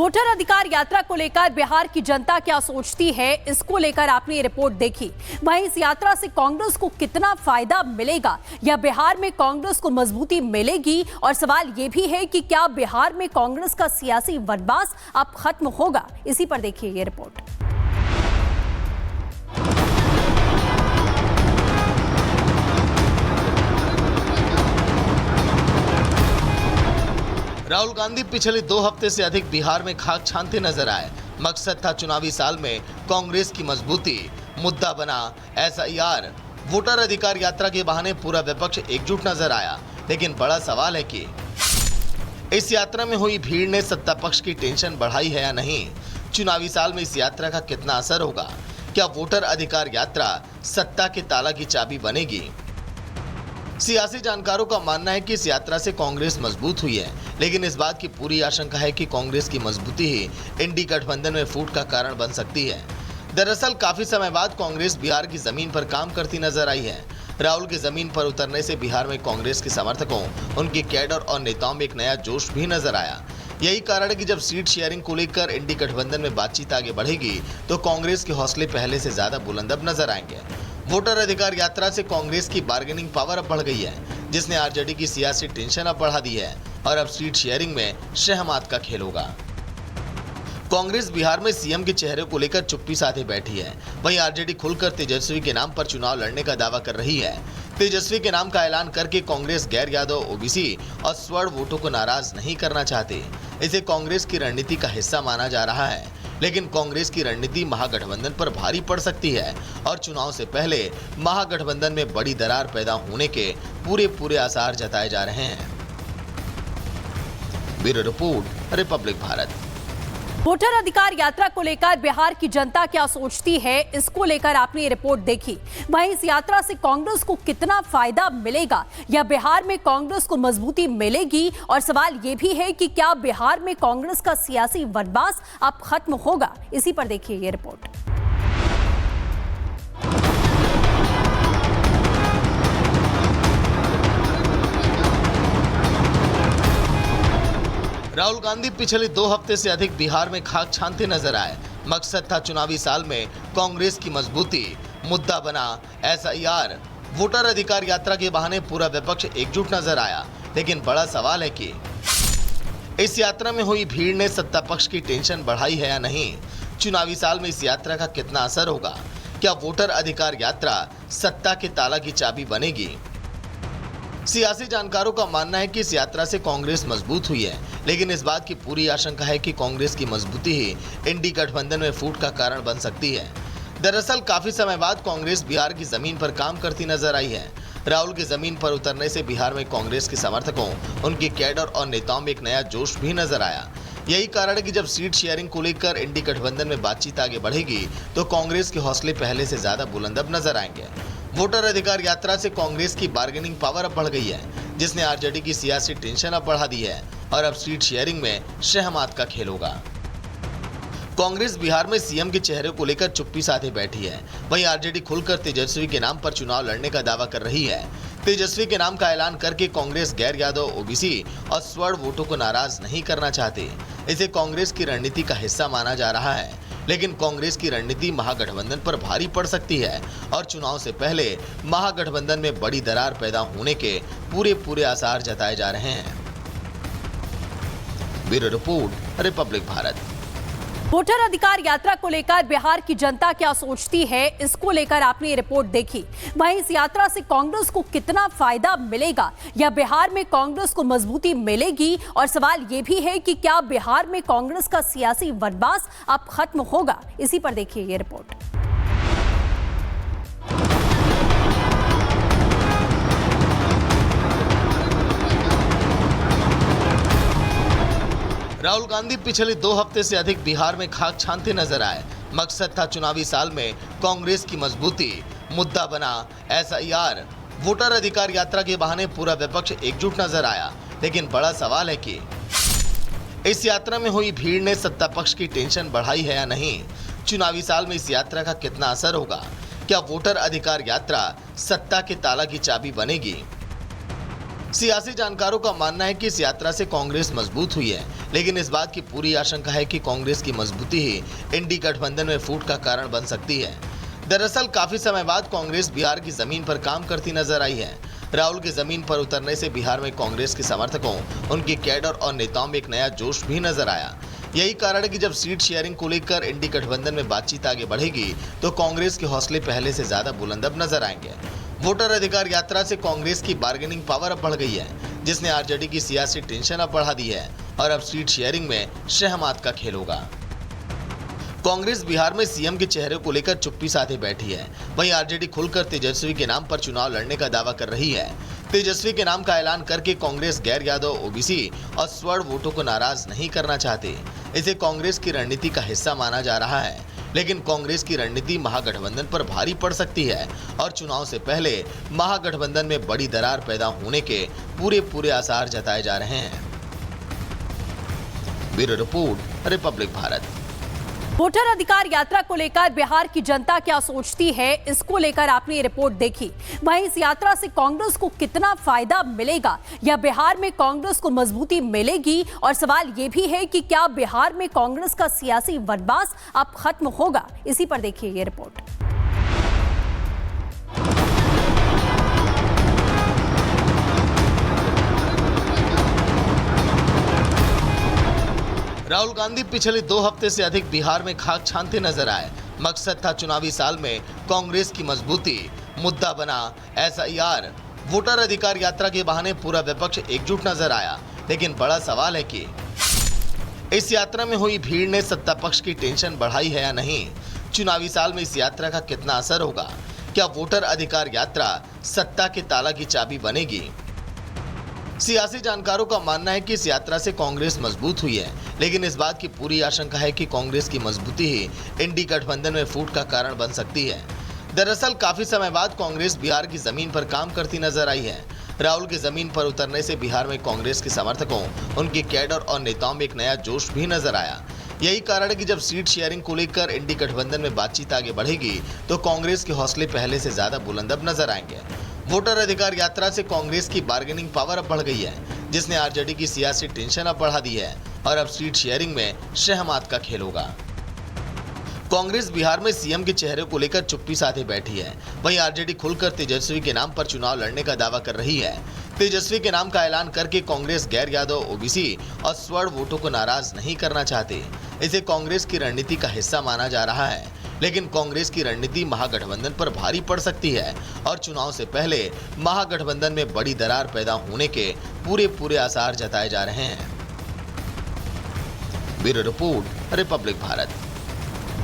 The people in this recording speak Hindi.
वोटर अधिकार यात्रा को लेकर बिहार की जनता क्या सोचती है, इसको लेकर आपने ये रिपोर्ट देखी। वहीं इस यात्रा से कांग्रेस को कितना फायदा मिलेगा या बिहार में कांग्रेस को मजबूती मिलेगी, और सवाल ये भी है कि क्या बिहार में कांग्रेस का सियासी वनवास अब खत्म होगा। इसी पर देखिए ये रिपोर्ट। राहुल गांधी पिछले 2 हफ्ते से अधिक बिहार में खाक छानते नजर आए। मकसद था चुनावी साल में कांग्रेस की मजबूती। मुद्दा बना एसआईआर। वोटर अधिकार यात्रा के बहाने पूरा विपक्ष एकजुट नजर आया। लेकिन बड़ा सवाल है कि इस यात्रा में हुई भीड़ ने सत्ता पक्ष की टेंशन बढ़ाई है या नहीं। चुनावी साल में इस यात्रा का कितना असर होगा। क्या वोटर अधिकार यात्रा सत्ता के ताला की चाबी बनेगी। सियासी जानकारों का मानना है कि इस यात्रा से कांग्रेस मजबूत हुई है, लेकिन इस बात की पूरी आशंका है कि कांग्रेस की मजबूती ही इंडी गठबंधन में फूट का कारण बन सकती है। दरअसल काफी समय बाद कांग्रेस बिहार की जमीन पर काम करती नजर आई है। राहुल के जमीन पर उतरने से बिहार में कांग्रेस के समर्थकों, उनके कैडर और नेताओं में एक नया जोश भी नजर आया। यही कारण है कि जब सीट शेयरिंग को लेकर इंडी गठबंधन में बातचीत आगे बढ़ेगी तो कांग्रेस के हौसले पहले से ज्यादा बुलंद अब नजर आएंगे। वोटर अधिकार यात्रा से कांग्रेस की बार्गेनिंग पावर अब बढ़ गई है, जिसने आरजेडी की सियासी टेंशन अब बढ़ा दी है और अब सीट शेयरिंग में शहमात का खेल होगा। कांग्रेस बिहार में सीएम के चेहरे को लेकर चुप्पी साधे बैठी है। वहीं आरजेडी खुलकर तेजस्वी के नाम पर चुनाव लड़ने का दावा कर रही है। तेजस्वी के नाम का ऐलान करके कांग्रेस गैर यादव, ओबीसी और स्वर्ण वोटों को नाराज नहीं करना चाहती। इसे कांग्रेस की रणनीति का हिस्सा माना जा रहा है, लेकिन कांग्रेस की रणनीति महागठबंधन पर भारी पड़ सकती है और चुनाव से पहले महागठबंधन में बड़ी दरार पैदा होने के पूरे आसार जताए जा रहे हैं। Bureau report, Republic Bharat. Voter अधिकार यात्रा को लेकर बिहार की जनता क्या सोचती है, इसको लेकर आपने ये रिपोर्ट देखी। वहीं इस यात्रा से कांग्रेस को कितना फायदा मिलेगा या बिहार में कांग्रेस को मजबूती मिलेगी, और सवाल ये भी है कि क्या बिहार में कांग्रेस का सियासी वनवास अब खत्म होगा। इसी पर देखिए ये रिपोर्ट। राहुल गांधी पिछले 2 हफ्ते से अधिक बिहार में खाक छानते नजर आए। मकसद था चुनावी साल में कांग्रेस की मजबूती। मुद्दा बना एसआईआर। वोटर अधिकार यात्रा के बहाने पूरा विपक्ष एकजुट नजर आया। लेकिन बड़ा सवाल है कि इस यात्रा में हुई भीड़ ने सत्ता पक्ष की टेंशन बढ़ाई है या नहीं। चुनावी साल में इस यात्रा का कितना असर होगा। क्या वोटर अधिकार यात्रा सत्ता के ताला की चाबी बनेगी। सियासी जानकारों का मानना है कि इस यात्रा से कांग्रेस मजबूत हुई है, लेकिन इस बात की पूरी आशंका है कि कांग्रेस की मजबूती ही इंडी गठबंधन में फूट का कारण बन सकती है। दरअसल काफी समय बाद कांग्रेस बिहार की जमीन पर काम करती नजर आई है। राहुल के जमीन पर उतरने से बिहार में कांग्रेस के समर्थकों, उनके कैडर और नेताओं में एक नया जोश भी नजर आया। यही कारण है कि जब सीट शेयरिंग को लेकर इंडी गठबंधन में बातचीत आगे बढ़ेगी तो कांग्रेस के हौसले पहले से ज्यादा बुलंद अब नजर आएंगे। वोटर अधिकार यात्रा से कांग्रेस की बार्गेनिंग पावर अब बढ़ गई है, जिसने आरजेडी की सियासी टेंशन अब बढ़ा दी है और अब सीट शेयरिंग में शहमात का खेल होगा। कांग्रेस बिहार में सीएम के चेहरे को लेकर चुप्पी साधे बैठी है। वहीं आरजेडी खुलकर तेजस्वी के नाम पर चुनाव लड़ने का दावा कर रही है। तेजस्वी के नाम का ऐलान करके कांग्रेस गैर यादव, ओबीसी और स्वर्ण वोटों को नाराज नहीं करना चाहती। इसे कांग्रेस की रणनीति का हिस्सा माना जा रहा है, लेकिन कांग्रेस की रणनीति महागठबंधन पर भारी पड़ सकती है और चुनाव से पहले महागठबंधन में बड़ी दरार पैदा होने के पूरे आसार जताए जा रहे हैं। Bureau report, Republic Bharat. Voter अधिकार यात्रा को लेकर बिहार की जनता क्या सोचती है, इसको लेकर आपने ये रिपोर्ट देखी। वहीं इस यात्रा से कांग्रेस को कितना फायदा मिलेगा या बिहार में कांग्रेस को मजबूती मिलेगी, और सवाल ये भी है कि क्या बिहार में कांग्रेस का सियासी वनवास अब खत्म होगा। इसी पर देखिए ये रिपोर्ट। राहुल गांधी पिछले 2 हफ्ते से अधिक बिहार में खाक छानते नजर आए। मकसद था चुनावी साल में कांग्रेस की मजबूती। मुद्दा बना एसआईआर। वोटर अधिकार यात्रा के बहाने पूरा विपक्ष एकजुट नजर आया। लेकिन बड़ा सवाल है कि इस यात्रा में हुई भीड़ ने सत्ता पक्ष की टेंशन बढ़ाई है या नहीं। चुनावी साल में इस यात्रा का कितना असर होगा। क्या वोटर अधिकार यात्रा सत्ता के ताला की चाबी बनेगी। सियासी जानकारों का मानना है कि इस यात्रा से कांग्रेस मजबूत हुई है, लेकिन इस बात की पूरी आशंका है कि कांग्रेस की मजबूती ही इंडी गठबंधन में फूट का कारण बन सकती है। दरअसल काफी समय बाद कांग्रेस बिहार की जमीन पर काम करती नजर आई है। राहुल की जमीन पर उतरने से बिहार में कांग्रेस के समर्थकों, उनकी कैडर और नेताओं में एक नया जोश भी नजर आया। यही कारण है कि जब सीट शेयरिंग को लेकर इंडी गठबंधन में बातचीत आगे बढ़ेगी तो कांग्रेस के हौसले पहले से ज्यादा बुलंद अब नजर आएंगे। वोटर अधिकार यात्रा से कांग्रेस की बार्गेनिंग पावर अब बढ़ गई है, जिसने आरजेडी की सियासी टेंशन अब बढ़ा दी है और अब सीट शेयरिंग में शहमात का खेल होगा। कांग्रेस बिहार में सीएम के चेहरे को लेकर चुप्पी साधे बैठी है। वहीं आरजेडी खुलकर तेजस्वी के नाम पर चुनाव लड़ने का दावा कर रही है। तेजस्वी के नाम का ऐलान करके कांग्रेस गैर यादव, ओबीसी और स्वर्ण वोटों को नाराज नहीं करना चाहती। इसे कांग्रेस की रणनीति का हिस्सा माना जा रहा है, लेकिन कांग्रेस की रणनीति महागठबंधन पर भारी पड़ सकती है और चुनाव से पहले महागठबंधन में बड़ी दरार पैदा होने के पूरे आसार जताए जा रहे हैं। Bureau report, Republic Bharat. Voter अधिकार यात्रा को लेकर बिहार की जनता क्या सोचती है, इसको लेकर आपने ये रिपोर्ट देखी। वहीं इस यात्रा से कांग्रेस को कितना फायदा मिलेगा या बिहार में कांग्रेस को मजबूती मिलेगी, और सवाल ये भी है कि क्या बिहार में कांग्रेस का सियासी वनवास अब खत्म होगा। इसी पर देखिए ये रिपोर्ट। राहुल गांधी पिछले 2 हफ्ते से अधिक बिहार में खाक छानते नजर आए। मकसद था चुनावी साल में कांग्रेस की मजबूती। मुद्दा बना एसआईआर। वोटर अधिकार यात्रा के बहाने पूरा विपक्ष एकजुट नजर आया, लेकिन बड़ा सवाल है कि इस यात्रा में हुई भीड़ ने सत्ता पक्ष की टेंशन बढ़ाई है या नहीं। चुनावी साल में इस यात्रा का कितना असर होगा? क्या वोटर अधिकार यात्रा सत्ता के ताला की चाबी बनेगी? सियासी जानकारों का मानना है कि इस यात्रा से कांग्रेस मजबूत हुई है, लेकिन इस बात की पूरी आशंका है कि कांग्रेस की मजबूती ही इंडी गठबंधन में फूट का कारण बन सकती है। दरअसल काफी समय बाद कांग्रेस बिहार की जमीन पर काम करती नजर आई है। राहुल की जमीन पर उतरने से बिहार में कांग्रेस के समर्थकों, उनकी कैडर और नेताओं में एक नया जोश भी नजर आया। यही कारण है कि जब सीट शेयरिंग को लेकर इंडी गठबंधन में बातचीत आगे बढ़ेगी तो कांग्रेस के हौसले पहले से ज्यादा बुलंद अब नजर आएंगे। वोटर अधिकार यात्रा से कांग्रेस की बार्गेनिंग पावर अब बढ़ गई है, जिसने आरजेडी की सियासी टेंशन अब बढ़ा दी है और अब सीट शेयरिंग में शहमात का खेल होगा। कांग्रेस बिहार में सीएम के चेहरे को लेकर चुप्पी साधे बैठी है। वहीं आरजेडी खुलकर तेजस्वी के नाम पर चुनाव लड़ने का दावा कर रही है। तेजस्वी के नाम का ऐलान करके कांग्रेस गैर यादव, ओबीसी और स्वर्ण वोटों को नाराज नहीं करना चाहती। इसे कांग्रेस की रणनीति का हिस्सा माना जा रहा है, लेकिन कांग्रेस की रणनीति महागठबंधन पर भारी पड़ सकती है और चुनाव से पहले महागठबंधन में बड़ी दरार पैदा होने के पूरे आसार जताए जा रहे हैं। Bureau report, Republic Bharat.